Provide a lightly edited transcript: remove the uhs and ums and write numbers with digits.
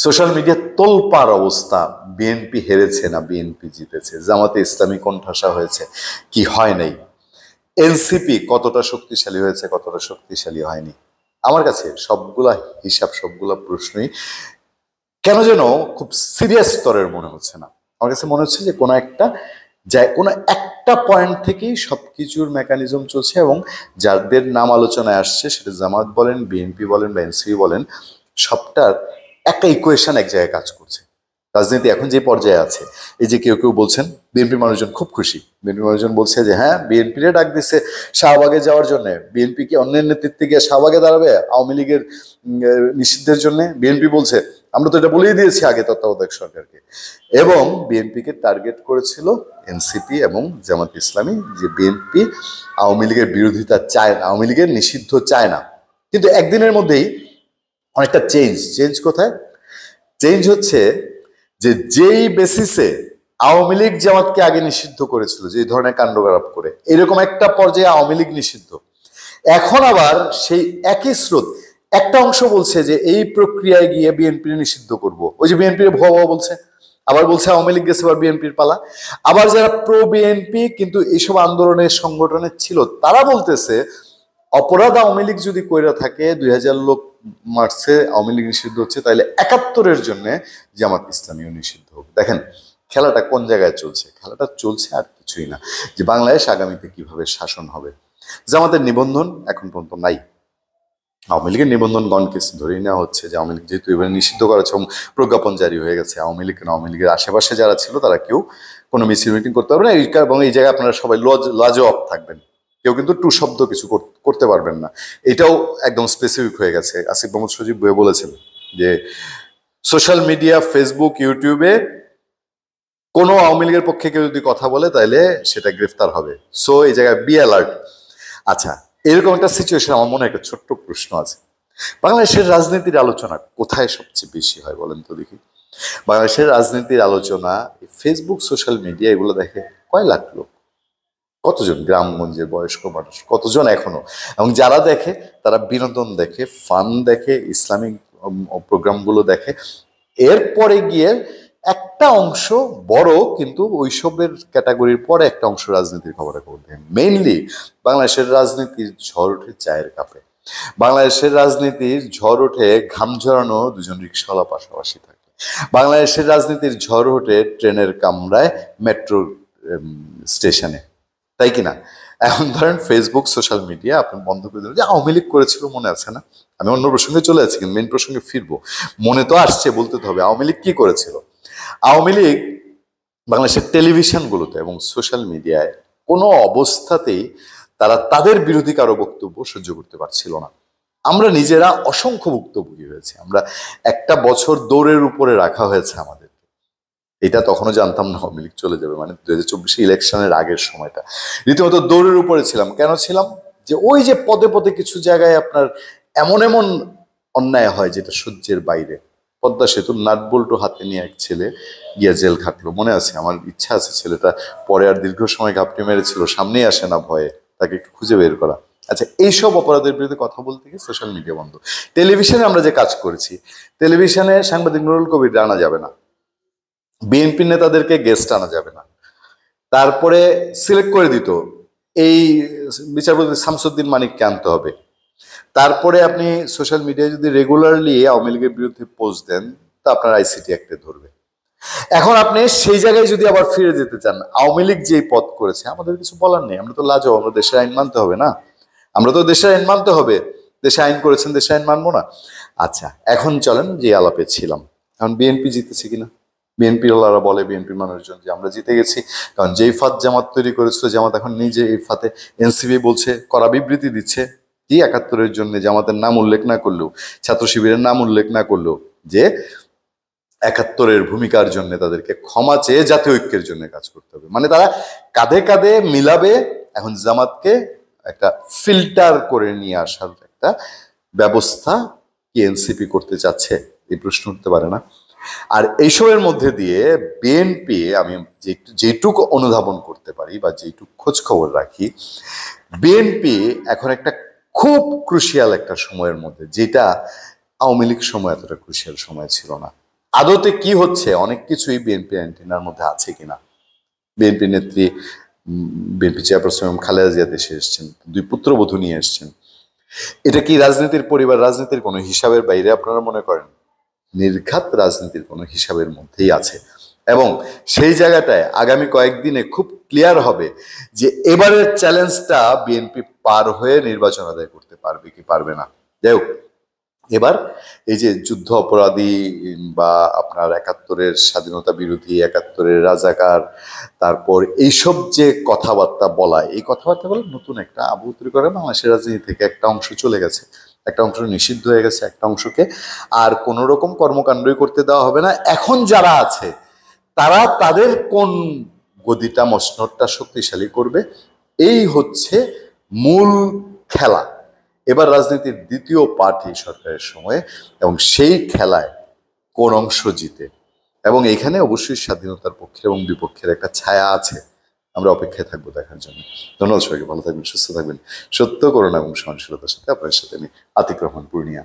Social media তোলপাড় অবস্থা, BNP হেরেছে না বিএনপি জিতেছে, জামাতে ইসলামী কোণঠাসা হয়েছে কি হয় নাই, এনসিপি কতটা শক্তিশালী হয়েছে কতটা শক্তিশালী হয়নি। আমার কাছে সবগুলা হিসাব সবগুলা প্রশ্নই কেন যেন খুব সিরিয়াস স্তরের মনে হচ্ছে না। আমার কাছে মনে হচ্ছে যে কোনো একটা পয়েন্ট থেকেই সবকিছুর মেকানিজম চলছে, এবং যাদের নাম আলোচনায় আসছে সেটা জামাত বলেন, বিএনপি বলেন বা এনসিপি বলেন, সবটার একটা ইকুয়েশন এক জায়গায় কাজ করছে। রাজনীতি এখন যে পর্যায়ে আছে, এই যে কেউ কেউ বলছেন বিএনপি মানুষজন খুব খুশি, বিএনপি মানুষজন বলছে যে হ্যাঁ বিএনপিরে ডাক দিচ্ছে শাহবাগে যাওয়ার জন্য, বিএনপি কি অন্যের নেতৃত্বে গিয়ে শাহবাগে দাঁড়াবে আওয়ামী লীগের নিষিদ্ধের জন্য? বিএনপি বলছে আমরা তো এটা বলেই দিয়েছি আগে তত্ত্বাবধায়ক সরকারকে। এবং বিএনপিকে টার্গেট করেছিল এনসিপি এবং জামাত ইসলামী, যে বিএনপি আওয়ামী লীগের বিরোধিতা চায় না, আওয়ামী লীগের নিষিদ্ধ চায় না। কিন্তু একদিনের মধ্যেই অনেকটা চেঞ্জ কোথায় চেঞ্জ হচ্ছে, যে যেই বেসিসে আওয়ামী লীগ জামাতকে আগে নিষিদ্ধ করেছিল যে ধরনের কাণ্ডকারপ করে, এরকম একটা পর্যায়ে আওয়ামী লীগ নিষিদ্ধ, এখন আবার সেই একই স্রোত একটা অংশ বলছে যে এই প্রক্রিয়ায় গিয়ে বিএনপি নিষিদ্ধ করব। ওই যে বিএনপির ভুয়া বলছে, আবার বলছে আওয়ামী লীগ গেছে আবার বিএনপির পালা। আবার যারা প্রো বিএনপি কিন্তু এইসব আন্দোলনের সংগঠনের ছিল, তারা বলতেছে অপরাধ আওয়ামী লীগ যদি কইরা থাকে, 2000 লোক মারছে, আওয়ামী লীগ নিষিদ্ধ হচ্ছে, তাহলে 71-এর জন্য জামাত ইসলামীও নিষিদ্ধ হোক। দেখেন খেলাটা কোন জায়গায় চলছে, খেলাটা চলছে আর কিছুই না, যে বাংলাদেশ আগামীতে কিভাবে শাসন হবে। জামাতের নিবন্ধন এখন পর্যন্ত নাই, আওয়ামী লীগের নিবন্ধন গণকেস ধরেই নেওয়া হচ্ছে যে আওয়ামী লীগ যেহেতু এবার নিষিদ্ধ করা হচ্ছে এবং প্রজ্ঞাপন জারি হয়ে গেছে, আওয়ামী লীগের আশেপাশে যারা ছিল তারা কেউ কোনো মিছিল মিটিং করতে পারবে না, এবং এই জায়গায় আপনারা সবাই লাজবাব থাকবেন, কেউ কিন্তু টু শব্দ কিছু করতে পারবেন না। এটাও একদম স্পেসিফিক হয়ে গেছে। আসিফ মোহাম্মদ সজীব বইয়ে বলেছেন যে সোশ্যাল মিডিয়া, ফেসবুক, ইউটিউবে কোনো আওয়ামী লীগের পক্ষে কেউ যদি কথা বলে তাহলে সেটা গ্রেফতার হবে। সো এই জায়গায় বি অ্যালার্ট। আচ্ছা, এরকম একটা সিচুয়েশন, আমার মনে একটা ছোট্ট প্রশ্ন আছে, বাংলাদেশের রাজনীতির আলোচনা কোথায় সবচেয়ে বেশি হয় বলেন তো দেখি? বাংলাদেশের রাজনীতির আলোচনা ফেসবুক, সোশ্যাল মিডিয়া, এগুলো দেখে কয় লাখ লোক, কতজন গ্রামগঞ্জের বয়স্ক মানুষ, কতজন এখনো, এবং যারা দেখে তারা বিনোদন দেখে, ফান দেখে, ইসলামিক প্রোগ্রামগুলো দেখে। এরপরে গিয়ে একটা অংশ বড়, কিন্তু ওইসবের ক্যাটাগরির পরে একটা অংশ রাজনীতির খবরে দেখে। মেইনলি বাংলাদেশের রাজনীতির ঝড় ওঠে চায়ের কাপে, বাংলাদেশের রাজনীতির ঝড় ওঠে ঘাম ঝরানো দুজন রিক্সাওয়ালা পাশাপাশি থাকে, বাংলাদেশের রাজনীতির ঝড় ওঠে ট্রেনের কামরায়, মেট্রো স্টেশনে, তাই কিনা? এখন ধরেন ফেসবুক, সোশ্যাল মিডিয়া আপনি বন্ধ করে দিলেন, যে আওয়ামী লীগ করেছিল মনে আছে না? আমি অন্য প্রসঙ্গে চলে যাচ্ছি, কিন্তু মেন প্রসঙ্গে ফিরবো, মনে তো আসছে, বলতে তো হবে। আওয়ামী লীগ কি করেছিল? আওয়ামী লীগ বাংলাদেশের টেলিভিশনগুলোতে এবং সোশ্যাল মিডিয়ায় কোনো অবস্থাতেই তারা তাদের বিরোধী কারো বক্তব্য সহ্য করতে পারছিল না। আমরা নিজেরা অসংখ্য ভুক্তভোগী হয়েছি, আমরা একটা বছর দৌড়ের উপরে রাখা হয়েছে আমাদের। এটা তখনও জানতাম না আওয়ামী লীগ চলে যাবে, মানে 2024 ইলেকশনের আগের সময়টা রীতিমতো দৌড়ের উপরে ছিলাম। কেন ছিলাম? যে ওই যে পদে পদে কিছু জায়গায় আপনার এমন এমন অন্যায় হয় যেটা সহ্যের বাইরে। পদ্মা সেতুর নাট বল্টু হাতে নিয়ে এক ছেলে গিয়া জেল খাটলো, মনে আছে? আমার ইচ্ছা আছে ছেলেটা পরে আর দীর্ঘ সময় ঘাপটি মেরেছিল, সামনেই আসে না ভয়ে, তাকে খুঁজে বের করা। আচ্ছা, এইসব অপরাধের বিরুদ্ধে কথা বলতে গিয়ে সোশ্যাল মিডিয়া বন্ধ। টেলিভিশনে আমরা যে কাজ করেছি, টেলিভিশনে সাংবাদিক নুরুল কবির আনা যাবে না, বিএনপি নেতাদেরকে গেস্ট আনা যাবে না, তারপরে সিলেক্ট করে দিত এই বিচারপতি শামসুদ্দিন মানিককে আনতে হবে, তারপরে আপনি সোশ্যাল মিডিয়ায় যদি রেগুলারলি আওয়ামী লীগের বিরুদ্ধে পোস্ট দেন তো আপনার আইসিটি অ্যাক্টে ধরবে। এখন আপনি সেই জায়গায় যদি আবার ফিরে যেতে চান, আওয়ামী লীগ যেই পথ করেছে, আমাদের কিছু বলার নেই, আমরা তো লাজো, আমরা দেশের আইন মানতে হবে না, আমরা তো দেশের আইন মানতে হবে, দেশে আইন করেছেন, দেশের আইন মানবো না। আচ্ছা, এখন চলেন যে আলাপে ছিলাম, এখন বিএনপি জিতেছে কিনা? বিএনপির ওলারা বলে, বিএনপির মানুষজন, যে আমরা জিতে গেছি, কারণ যেই ফাঁদ জামাত তৈরি করেছিল, জামাত এখন নিজে এই ফাঁদে, এনসিপি বলছে, কড়া বিবৃতি দিচ্ছে, কি 71-এর জন্য জামাতের নাম উল্লেখ না করলেও, ছাত্র শিবিরের নাম উল্লেখ না করলেও, যে 71-এর ভূমিকার জন্য তাদেরকে ক্ষমা চেয়ে জাতীয় ঐক্যের জন্য কাজ করতে হবে। মানে তারা কাঁধে কাঁধে মিলাবে, এখন জামাতকে একটা ফিল্টার করে নিয়ে আসার একটা ব্যবস্থা কি এনসিপি করতে চাচ্ছে? এই প্রশ্ন উঠতে পারে না? আর এইসবের মধ্যে দিয়ে বিএনপি, আমি যেটুকু অনুধাবন করতে পারি বা যেটুকু খোঁজ খবর রাখি, বিএনপি এখন একটা খুব ক্রুশিয়াল একটা সময়ের মধ্যে, যেটা আওয়ামী লীগ সময় এতটা ক্রুশিয়াল সময় ছিল না। আদতে কি হচ্ছে, অনেক কিছুই বিএনপি অ্যান্টেনার মধ্যে আছে কিনা। বিএনপি নেত্রী, বিএনপি চেয়ারপারসন খালেদা জিয়া দেশে এসেছেন, 2 পুত্রবধূ নিয়ে এসেছেন। এটা কি রাজনীতির পরিবার, রাজনীতির কোনো হিসাবের বাইরে আপনারা মনে করেন? নির্ঘাত রাজনীতির কোনো হিসাবের মধ্যেই আছে। এবং সেই জায়গাটায় আগামী কয়েকদিনে খুব ক্লিয়ার হবে যে এবারের চ্যালেঞ্জটা বিএনপি পার হয়ে নির্বাচন আদায় করতে পারবে কি পারবে না। যাই হোক, এবার এই যে যুদ্ধ অপরাধী বা আপনার 71-এর স্বাধীনতা বিরোধী, 71-এর রাজাকার, তারপর এইসব যে কথাবার্তা বলা, এই কথাবার্তা বলে নতুন একটা আবু তৈরি করে বাংলাদেশের রাজনীতি থেকে একটা অংশ চলে গেছে, একটা অংশ নিষিদ্ধ হয়ে গেছে, একটা অংশকে আর কোনো রকম কর্মকাণ্ডই করতে দেওয়া হবে না। এখন যারা আছে তারা তাদের কোন গদিটা, মসনদটা শক্তিশালী করবে, এই হচ্ছে মূল খেলা। এবার রাজনীতির দ্বিতীয় পার্ট এই সরকারের সময়ে, এবং সেই খেলায় কোন অংশ জিতে। এবং এখানে অবশ্যই স্বাধীনতার পক্ষে এবং বিপক্ষের একটা ছায়া আছে। আমরা অপেক্ষায় থাকবো দেখার জন্য। ধন্যবাদ সবাইকে, ভালো থাকবেন, সুস্থ থাকবেন। সত্য, করুণা এবং সহনশীলতার সাথে আপনার সাথে আমি আতিক রহমান, পূর্ণিয়া।